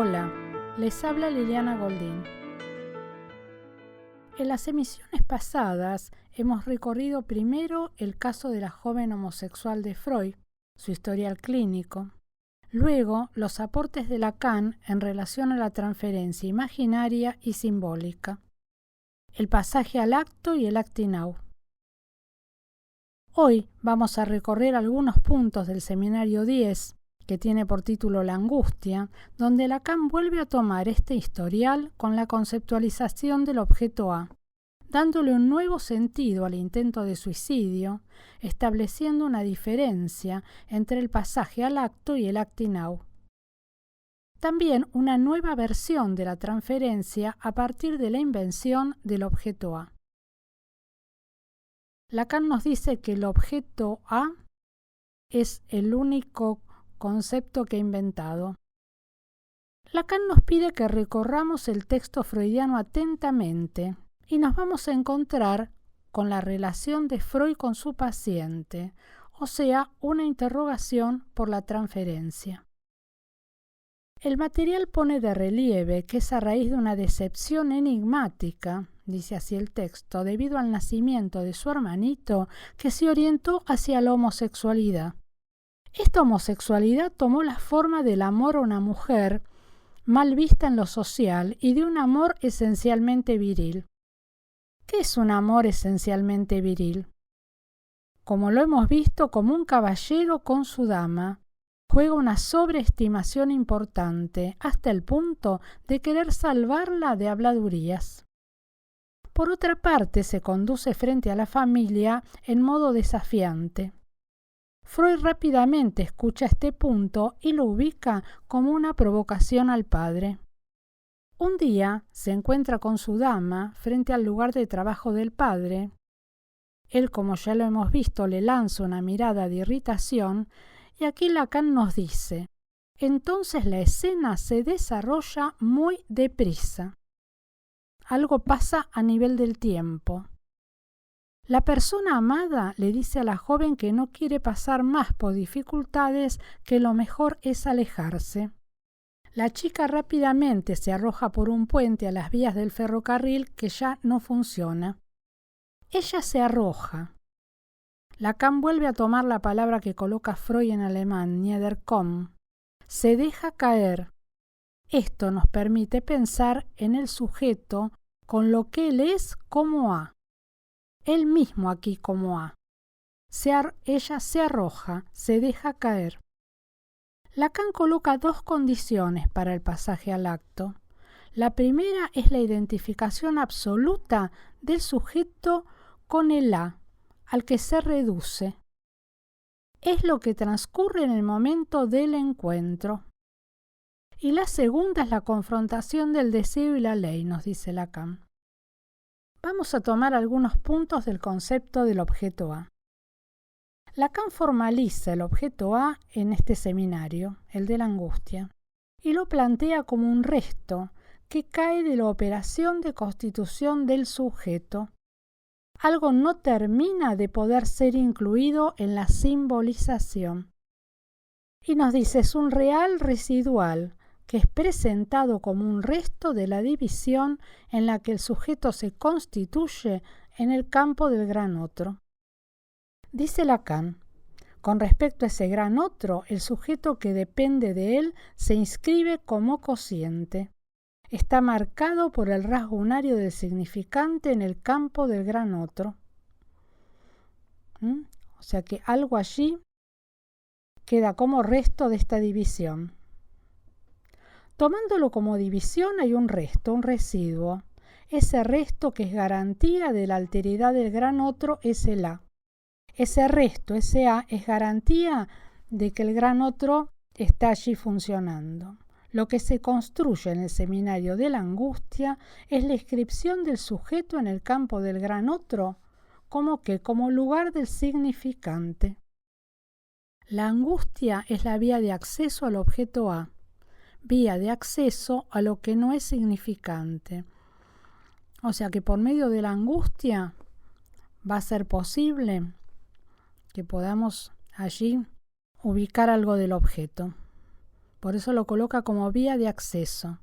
Hola, les habla Liliana Goldín. En las emisiones pasadas hemos recorrido primero el caso de la joven homosexual de Freud, su historial clínico, luego los aportes de Lacan en relación a la transferencia imaginaria y simbólica, el pasaje al acto y el acting out. Hoy vamos a recorrer algunos puntos del seminario 10, que tiene por título La angustia, donde Lacan vuelve a tomar este historial con la conceptualización del objeto A, dándole un nuevo sentido al intento de suicidio, estableciendo una diferencia entre el pasaje al acto y el acting out. También una nueva versión de la transferencia a partir de la invención del objeto A. Lacan nos dice que el objeto A es el único concepto que ha inventado. Lacan nos pide que recorramos el texto freudiano atentamente y nos vamos a encontrar con la relación de Freud con su paciente, o sea, una interrogación por la transferencia. El material pone de relieve que es a raíz de una decepción enigmática, dice así el texto, debido al nacimiento de su hermanito que se orientó hacia la homosexualidad. Esta homosexualidad tomó la forma del amor a una mujer mal vista en lo social y de un amor esencialmente viril. ¿Qué es un amor esencialmente viril? Como lo hemos visto, como un caballero con su dama, juega una sobreestimación importante hasta el punto de querer salvarla de habladurías. Por otra parte, se conduce frente a la familia en modo desafiante. Freud rápidamente escucha este punto y lo ubica como una provocación al padre. Un día se encuentra con su dama frente al lugar de trabajo del padre. Él, como ya lo hemos visto, le lanza una mirada de irritación y aquí Lacan nos dice: entonces la escena se desarrolla muy deprisa. Algo pasa a nivel del tiempo. La persona amada le dice a la joven que no quiere pasar más por dificultades, que lo mejor es alejarse. La chica rápidamente se arroja por un puente a las vías del ferrocarril que ya no funciona. Ella se arroja. Lacan vuelve a tomar la palabra que coloca Freud en alemán, niederkommen. Se deja caer. Esto nos permite pensar en el sujeto con lo que él es como A. Él mismo aquí como A. Ella se arroja, se deja caer. Lacan coloca dos condiciones para el pasaje al acto. La primera es la identificación absoluta del sujeto con el A, al que se reduce. Es lo que transcurre en el momento del encuentro. Y la segunda es la confrontación del deseo y la ley, nos dice Lacan. Vamos a tomar algunos puntos del concepto del objeto A. Lacan formaliza el objeto A en este seminario, el de la angustia, y lo plantea como un resto que cae de la operación de constitución del sujeto. Algo no termina de poder ser incluido en la simbolización. Y nos dice, es un real residual que es presentado como un resto de la división en la que el sujeto se constituye en el campo del gran otro. Dice Lacan, con respecto a ese gran otro, el sujeto que depende de él se inscribe como cociente. Está marcado por el rasgo unario del significante en el campo del gran otro. O sea que algo allí queda como resto de esta división. Tomándolo como división hay un resto, un residuo. Ese resto que es garantía de la alteridad del gran otro es el A. Ese resto, ese A, es garantía de que el gran otro está allí funcionando. Lo que se construye en el seminario de la angustia es la inscripción del sujeto en el campo del gran otro, como lugar del significante. La angustia es la vía de acceso al objeto A, vía de acceso a lo que no es significante. O sea que por medio de la angustia va a ser posible que podamos allí ubicar algo del objeto. Por eso lo coloca como vía de acceso.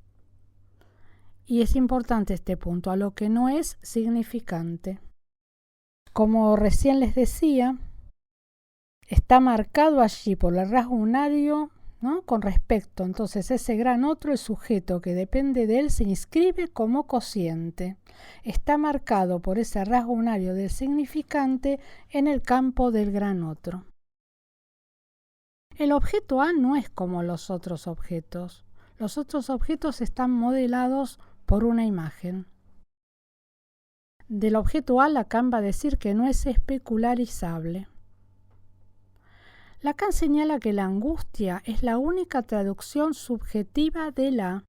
Y es importante este punto, a lo que no es significante. Como recién les decía, está marcado allí por el rasgo unario, ¿no? Con respecto, entonces ese gran otro, el sujeto que depende de él, se inscribe como cociente. Está marcado por ese rasgo unario del significante en el campo del gran otro. El objeto A no es como los otros objetos. Los otros objetos están modelados por una imagen. Del objeto A, Lacan va a decir que no es especularizable. Lacan señala que la angustia es la única traducción subjetiva del A.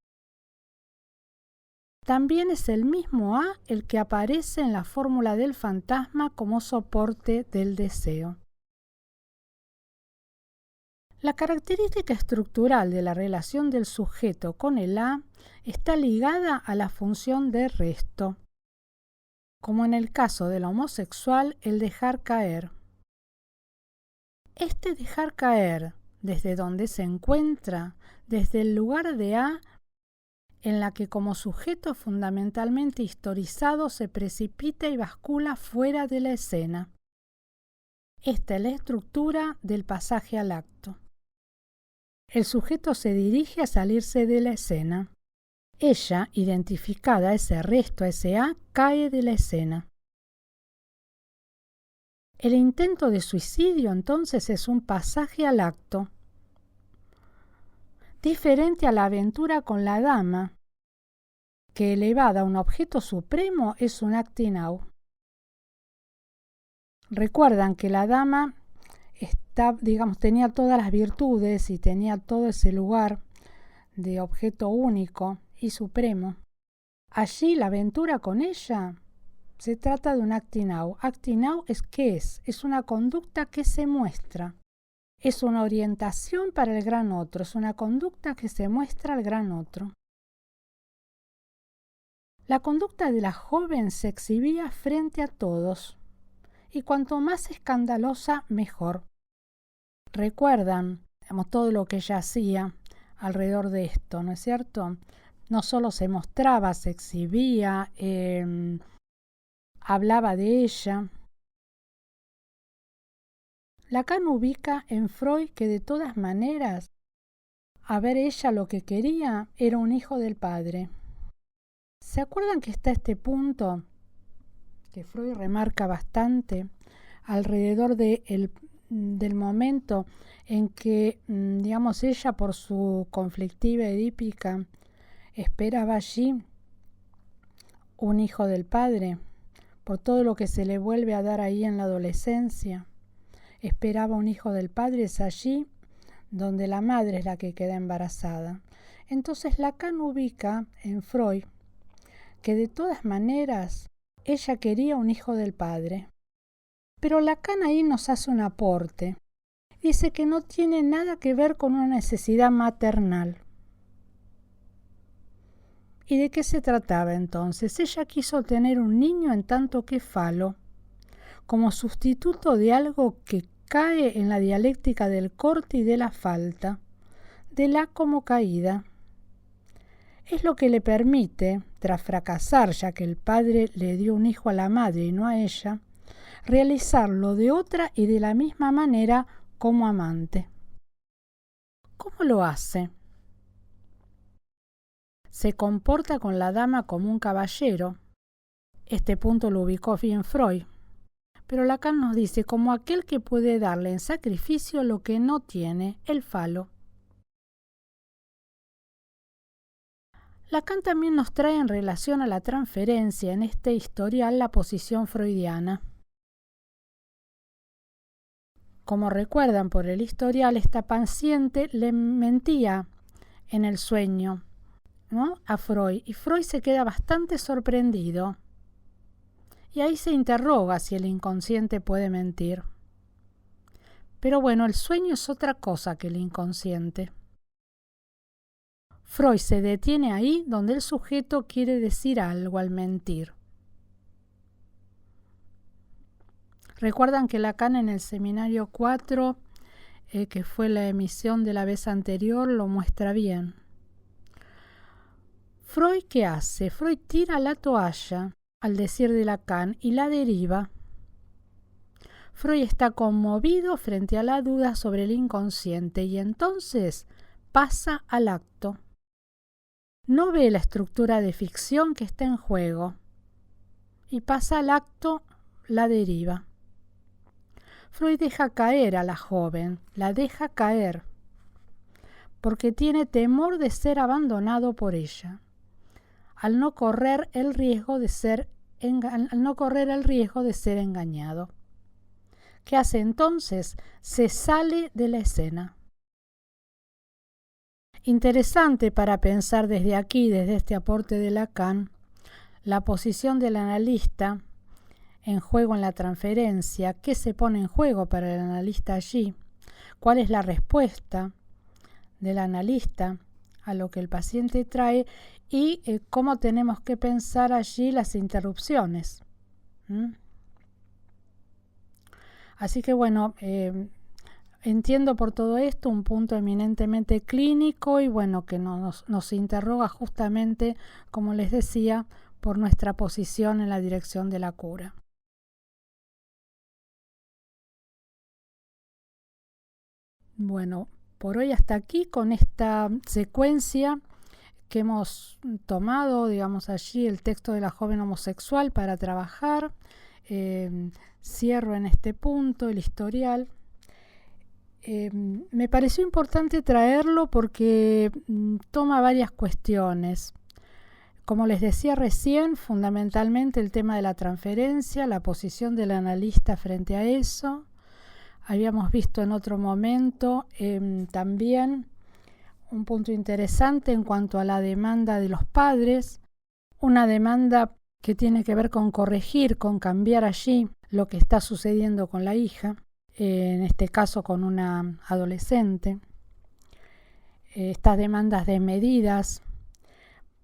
También es el mismo A el que aparece en la fórmula del fantasma como soporte del deseo. La característica estructural de la relación del sujeto con el A está ligada a la función de resto, como en el caso del homosexual, el dejar caer. Este dejar caer, desde donde se encuentra, desde el lugar de A, en la que como sujeto fundamentalmente historizado se precipita y bascula fuera de la escena. Esta es la estructura del pasaje al acto. El sujeto se dirige a salirse de la escena. Ella, identificada a ese resto, a ese A, cae de la escena. El intento de suicidio entonces es un pasaje al acto, diferente a la aventura con la dama, que elevada a un objeto supremo es un acting out. Recuerdan que la dama tenía todas las virtudes y tenía todo ese lugar de objeto único y supremo. Allí la aventura con ella se trata de un acting out. Acting out es ¿qué es? Es una conducta que se muestra. Es una orientación para el gran otro. Es una conducta que se muestra al gran otro. La conducta de la joven se exhibía frente a todos. Y cuanto más escandalosa, mejor. Recuerdan, todo lo que ella hacía alrededor de esto, ¿no es cierto? No solo se mostraba, se exhibía, hablaba de ella. Lacan ubica en Freud que de todas maneras, a ver ella lo que quería era un hijo del padre. ¿Se acuerdan que está este punto que Freud remarca bastante alrededor del momento en que, ella por su conflictiva edípica esperaba allí un hijo del padre, por todo lo que se le vuelve a dar ahí en la adolescencia? Esperaba un hijo del padre, es allí donde la madre es la que queda embarazada. Entonces Lacan ubica en Freud que de todas maneras ella quería un hijo del padre. Pero Lacan ahí nos hace un aporte. Dice que no tiene nada que ver con una necesidad maternal. ¿Y de qué se trataba entonces? Ella quiso tener un niño en tanto que falo, como sustituto de algo que cae en la dialéctica del corte y de la falta, de la como caída. Es lo que le permite, tras fracasar ya que el padre le dio un hijo a la madre y no a ella, realizarlo de otra y de la misma manera como amante. ¿Cómo lo hace? Se comporta con la dama como un caballero. Este punto lo ubicó bien Freud. Pero Lacan nos dice como aquel que puede darle en sacrificio lo que no tiene, el falo. Lacan también nos trae en relación a la transferencia en este historial la posición freudiana. Como recuerdan por el historial, esta paciente le mentía en el sueño, ¿no?, a Freud, y Freud se queda bastante sorprendido. Y ahí se interroga si el inconsciente puede mentir. Pero bueno, el sueño es otra cosa que el inconsciente. Freud se detiene ahí donde el sujeto quiere decir algo al mentir. Recuerdan que Lacan en el seminario 4 que fue la emisión de la vez anterior, lo muestra bien. Freud, ¿qué hace? Freud tira la toalla, al decir de Lacan, y la deriva. Freud está conmovido frente a la duda sobre el inconsciente y entonces pasa al acto. No ve la estructura de ficción que está en juego y pasa al acto, la deriva. Freud deja caer a la joven, la deja caer, porque tiene temor de ser abandonado por ella, al no correr el riesgo de ser engañado. ¿Qué hace entonces? Se sale de la escena. Interesante para pensar desde aquí, desde este aporte de Lacan, la posición del analista en juego en la transferencia. ¿Qué se pone en juego para el analista allí? ¿Cuál es la respuesta del analista a lo que el paciente trae? Y cómo tenemos que pensar allí las interrupciones. Así que bueno, entiendo por todo esto un punto eminentemente clínico y bueno, que nos interroga justamente, como les decía, por nuestra posición en la dirección de la cura. Bueno, por hoy hasta aquí con esta secuencia que hemos tomado, digamos, allí el texto de la joven homosexual para trabajar. Cierro en este punto el historial. Me pareció importante traerlo porque toma varias cuestiones. Como les decía recién, fundamentalmente el tema de la transferencia, la posición del analista frente a eso. Habíamos visto en otro momento también un punto interesante en cuanto a la demanda de los padres, una demanda que tiene que ver con corregir, con cambiar allí lo que está sucediendo con la hija, en este caso con una adolescente. Estas demandas de medidas,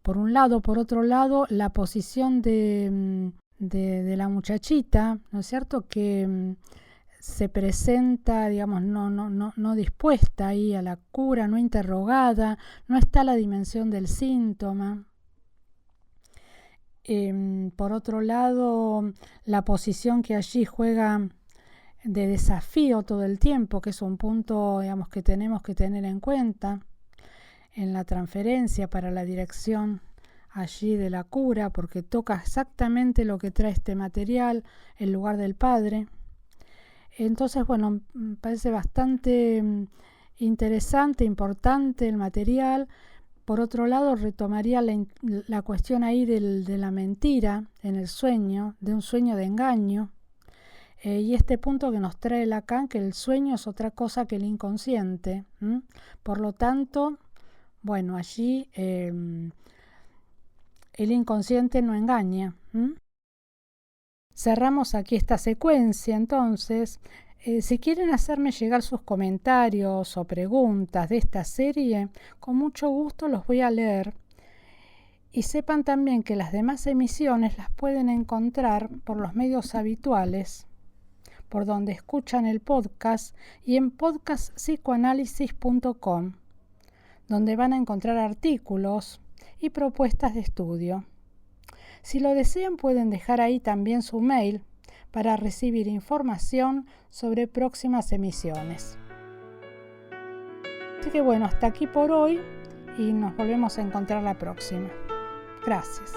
por un lado, por otro lado, la posición de la muchachita, ¿no es cierto?, que se presenta, digamos, no dispuesta ahí a la cura, no interrogada, no está la dimensión del síntoma. Por otro lado, la posición que allí juega de desafío todo el tiempo, que es un punto, digamos, que tenemos que tener en cuenta en la transferencia para la dirección allí de la cura, porque toca exactamente lo que trae este material, el lugar del padre. Entonces, bueno, me parece bastante interesante, importante el material. Por otro lado, retomaría la cuestión ahí de la mentira en el sueño, de un sueño de engaño. Y este punto que nos trae Lacan, que el sueño es otra cosa que el inconsciente. Por lo tanto, bueno, allí el inconsciente no engaña. Cerramos aquí esta secuencia, entonces. Si quieren hacerme llegar sus comentarios o preguntas de esta serie, con mucho gusto los voy a leer. Y sepan también que las demás emisiones las pueden encontrar por los medios habituales, por donde escuchan el podcast y en podcastpsicoanálisis.com, donde van a encontrar artículos y propuestas de estudio. Si lo desean, pueden dejar ahí también su mail para recibir información sobre próximas emisiones. Así que bueno, hasta aquí por hoy y nos volvemos a encontrar la próxima. Gracias.